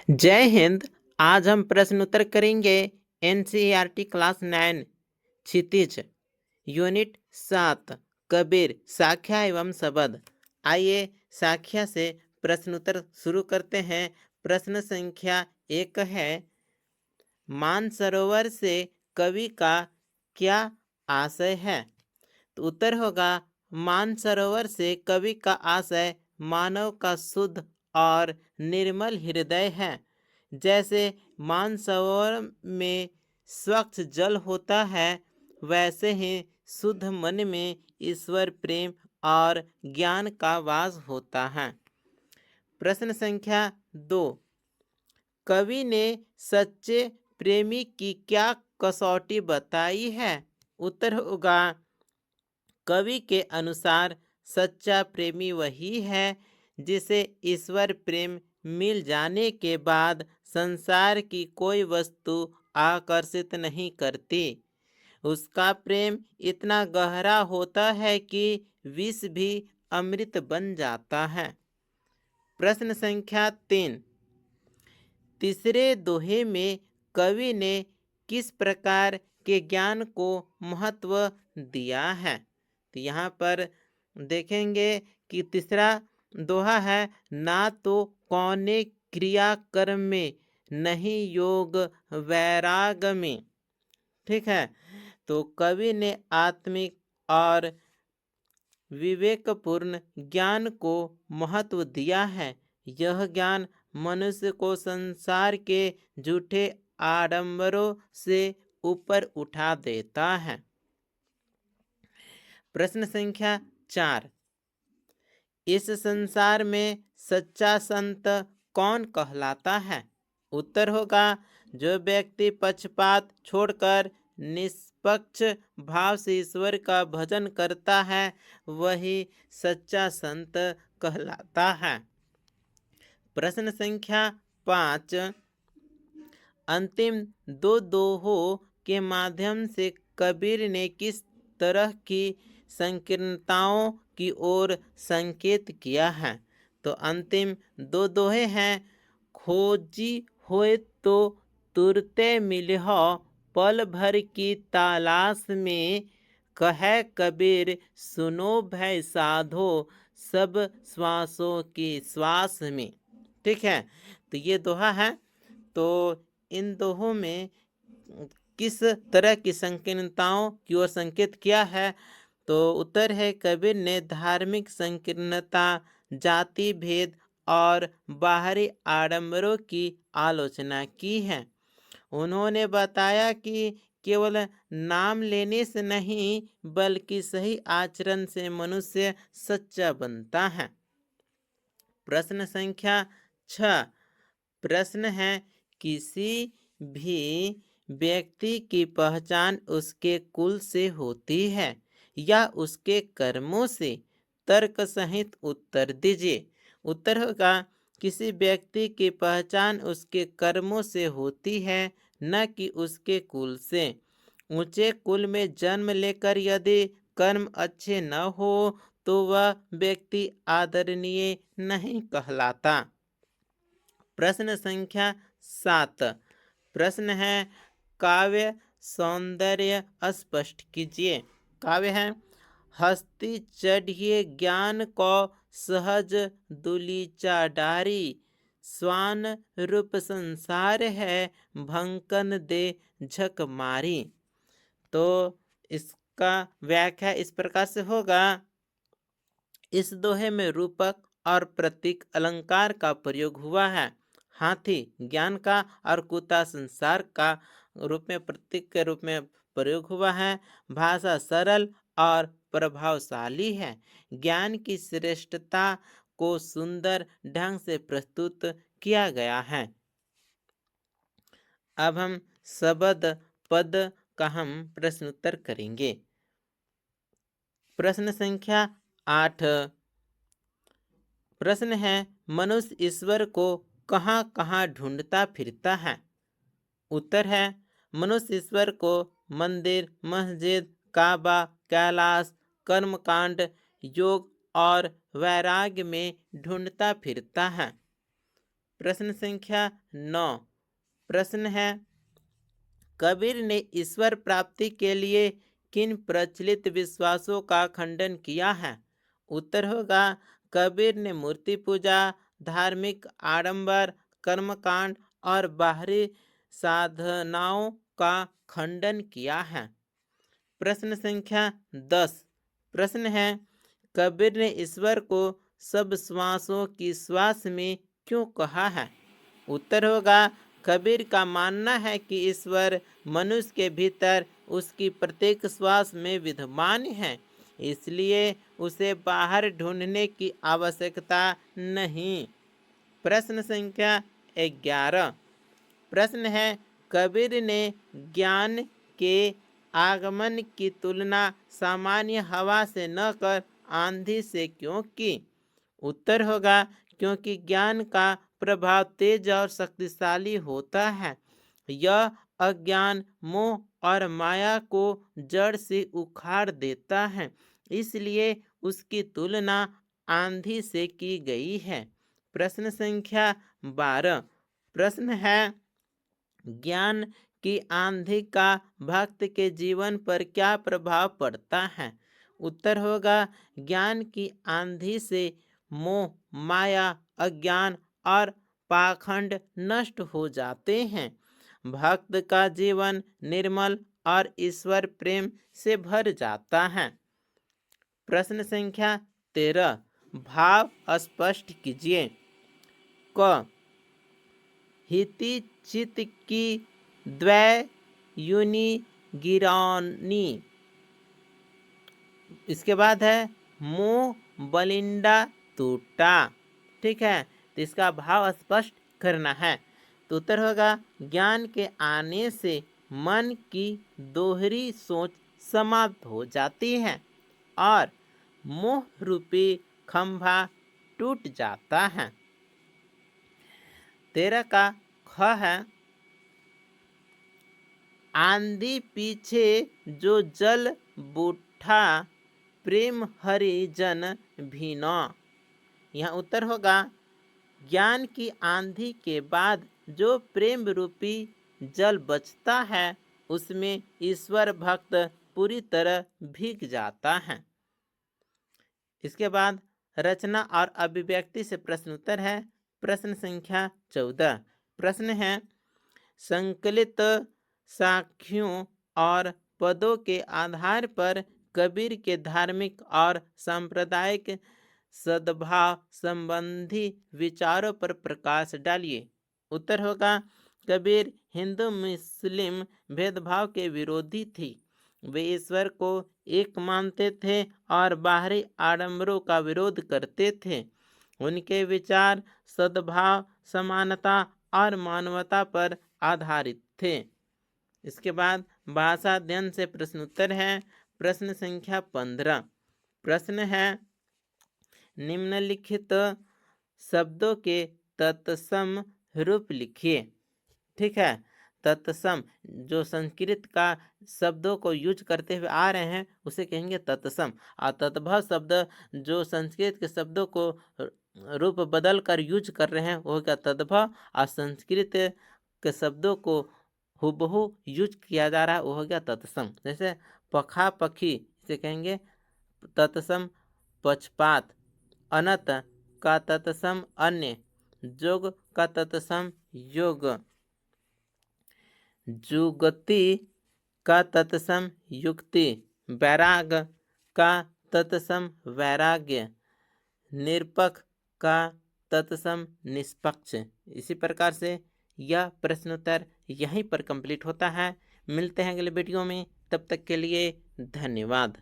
जय हिंद। आज हम प्रश्न उत्तर करेंगे। एनसीईआरटी क्लास 9 क्षितिज यूनिट 7 कबीर साख्या एवं शब्द। आइए साख्या से प्रश्न उत्तर शुरू करते हैं। प्रश्न संख्या 1 है, मानसरोवर से कवि का क्या आशय है? तो उत्तर होगा, मानसरोवर से कवि का आशय मानव का शुद्ध और निर्मल हृदय है। जैसे मानसरोवर में स्वच्छ जल होता है, वैसे ही शुद्ध मन में ईश्वर प्रेम और ज्ञान का वास होता है। प्रश्न संख्या 2, कवि ने सच्चे प्रेमी की क्या कसौटी बताई है? उत्तर होगा, कवि के अनुसार सच्चा प्रेमी वही है जिसे ईश्वर प्रेम मिल जाने के बाद संसार की कोई वस्तु आकर्षित नहीं करती। उसका प्रेम इतना गहरा होता है कि विष भी अमृत बन जाता है। प्रश्न संख्या 3, तीसरे दोहे में कवि ने किस प्रकार के ज्ञान को महत्व दिया है? तो यहाँ पर देखेंगे कि तीसरा दोहा है, ना तो कौने क्रिया कर्म में, नहीं योग वैराग में। ठीक है, तो कवि ने आत्मिक और विवेकपूर्ण ज्ञान को महत्व दिया है। यह ज्ञान मनुष्य को संसार के झूठे आडंबरों से ऊपर उठा देता है। प्रश्न संख्या 4, इस संसार में सच्चा संत कौन कहलाता है? उत्तर होगा, जो व्यक्ति पक्षपात छोड़कर निष्पक्ष भाव से ईश्वर का भजन करता है, वही सच्चा संत कहलाता है। प्रश्न संख्या 5, अंतिम दो दोहों के माध्यम से कबीर ने किस तरह की संकीर्णताओं की ओर संकेत किया है? तो अंतिम दो दोहे हैं, खोजी होए तो तुरते मिलहो, पल भर की तलाश में, कहे कबीर सुनो भय साधो, सब श्वासों की श्वास में। ठीक है, तो ये दोहा है। तो इन दोहों में किस तरह की संकीर्णताओं की ओर संकेत किया है? तो उत्तर है, कबीर ने धार्मिक संकीर्णता, जाति भेद और बाहरी आडंबरों की आलोचना की है। उन्होंने बताया कि केवल नाम लेने से नहीं, बल्कि सही आचरण से मनुष्य सच्चा बनता है। प्रश्न संख्या 6, प्रश्न है, किसी भी व्यक्ति की पहचान उसके कुल से होती है या उसके कर्मों से? तर्क सहित उत्तर दीजिए। उत्तर होगा, किसी व्यक्ति की पहचान उसके कर्मों से होती है, न कि उसके कुल से। ऊंचे कुल में जन्म लेकर यदि कर्म अच्छे न हो तो वह व्यक्ति आदरणीय नहीं कहलाता। प्रश्न संख्या 7, प्रश्न है, काव्य सौंदर्य स्पष्ट कीजिए। काव्य है, हस्ती चढ़िए ज्ञान को सहज दुलीचा डारी, स्वान रूप संसार है भंकन दे झक मारी। तो इसका व्याख्या इस प्रकार से होगा, इस दोहे में रूपक और प्रतीक अलंकार का प्रयोग हुआ है। हाथी ज्ञान का और कुत्ता संसार का रूप में प्रतीक के रूप में प्रयोग हुआ है। भाषा सरल और प्रभावशाली है। ज्ञान की श्रेष्ठता को सुंदर ढंग से प्रस्तुत किया गया है। अब हम शब्द पद का हम प्रश्न उत्तर करेंगे। प्रश्न संख्या 8, प्रश्न है, मनुष्य ईश्वर को कहाँ कहाँ ढूंढता फिरता है? उत्तर है, मनुष्य ईश्वर को मंदिर, मस्जिद, काबा, कैलाश, कर्मकांड, योग और वैराग्य में ढूंढता फिरता है। प्रश्न संख्या 9 प्रश्न है, कबीर ने ईश्वर प्राप्ति के लिए किन प्रचलित विश्वासों का खंडन किया है? उत्तर होगा, कबीर ने मूर्ति पूजा, धार्मिक आडंबर, कर्मकांड और बाहरी साधनाओं का खंडन किया है। प्रश्न संख्या 10 प्रश्न है, कबीर ने ईश्वर को सब श्वासों की श्वास में क्यों कहा है? उत्तर होगा, कबीर का मानना है कि ईश्वर मनुष्य के भीतर उसकी प्रत्येक श्वास में विद्यमान है, इसलिए उसे बाहर ढूंढने की आवश्यकता नहीं। प्रश्न संख्या 11 प्रश्न है, कबीर ने ज्ञान के आगमन की तुलना सामान्य हवा से न कर आंधी से क्यों की? उत्तर होगा, क्योंकि ज्ञान का प्रभाव तेज और शक्तिशाली होता है। यह अज्ञान, मोह और माया को जड़ से उखाड़ देता है, इसलिए उसकी तुलना आंधी से की गई है। प्रश्न संख्या 12 प्रश्न है, ज्ञान की आंधी का भक्त के जीवन पर क्या प्रभाव पड़ता है? उत्तर होगा, ज्ञान की आंधी से मोह, माया, अज्ञान और पाखंड नष्ट हो जाते हैं। भक्त का जीवन निर्मल और ईश्वर प्रेम से भर जाता है। प्रश्न संख्या 13 भाव स्पष्ट कीजिए। क हिति चित की द्वै युनि गिरानी। इसके बाद है मुंह बलिंडा टूटा। ठीक है, तो इसका भाव स्पष्ट करना है। तो उत्तर होगा, ज्ञान के आने से मन की दोहरी सोच समाप्त हो जाती है और मोह रूपी खंभा टूट जाता है। 13 का ख है, आंधी पीछे जो जल बूठा, प्रेम हरिजन भीना। यहाँ उत्तर होगा, ज्ञान की आंधी के बाद जो प्रेम रूपी जल बचता है उसमें ईश्वर भक्त पूरी तरह भीग जाता है। इसके बाद रचना और अभिव्यक्ति से प्रश्न उत्तर है। प्रश्न संख्या 14 प्रश्न है, संकलित साक्ष्यों और पदों के आधार पर कबीर के धार्मिक और सांप्रदायिक सद्भाव संबंधी विचारों पर प्रकाश डालिए। उत्तर होगा, कबीर हिंदू मुस्लिम भेदभाव के विरोधी थी। वे ईश्वर को एक मानते थे और बाहरी आडंबरों का विरोध करते थे। उनके विचार सद्भाव, समानता और मानवता पर आधारित थे। इसके बाद भाषा अध्ययन से प्रश्न उत्तर है। प्रश्न संख्या 15 प्रश्न है, निम्नलिखित शब्दों के तत्सम रूप लिखिए। ठीक है, तत्सम जो संस्कृत का शब्दों को यूज करते हुए आ रहे हैं उसे कहेंगे तत्सम, और तद्भव शब्द जो संस्कृत के शब्दों को रूप बदल कर यूज कर रहे हैं वो क्या तद्भव, और संस्कृत के शब्दों को हुबहू यूज किया जा रहा है वो हो गया तत्सम। जैसे पखा पखी इसे कहेंगे तत्सम पक्षपात, अनत का तत्सम अन्य, जोग का तत्सम योग, जुगति का तत्सम युक्ति, वैराग का तत्सम वैराग्य, निरपक्ष का तत्सम निष्पक्ष। इसी प्रकार से यह प्रश्नोत्तर यहीं पर कंप्लीट होता है। मिलते हैं अगले वीडियो में, तब तक के लिए धन्यवाद।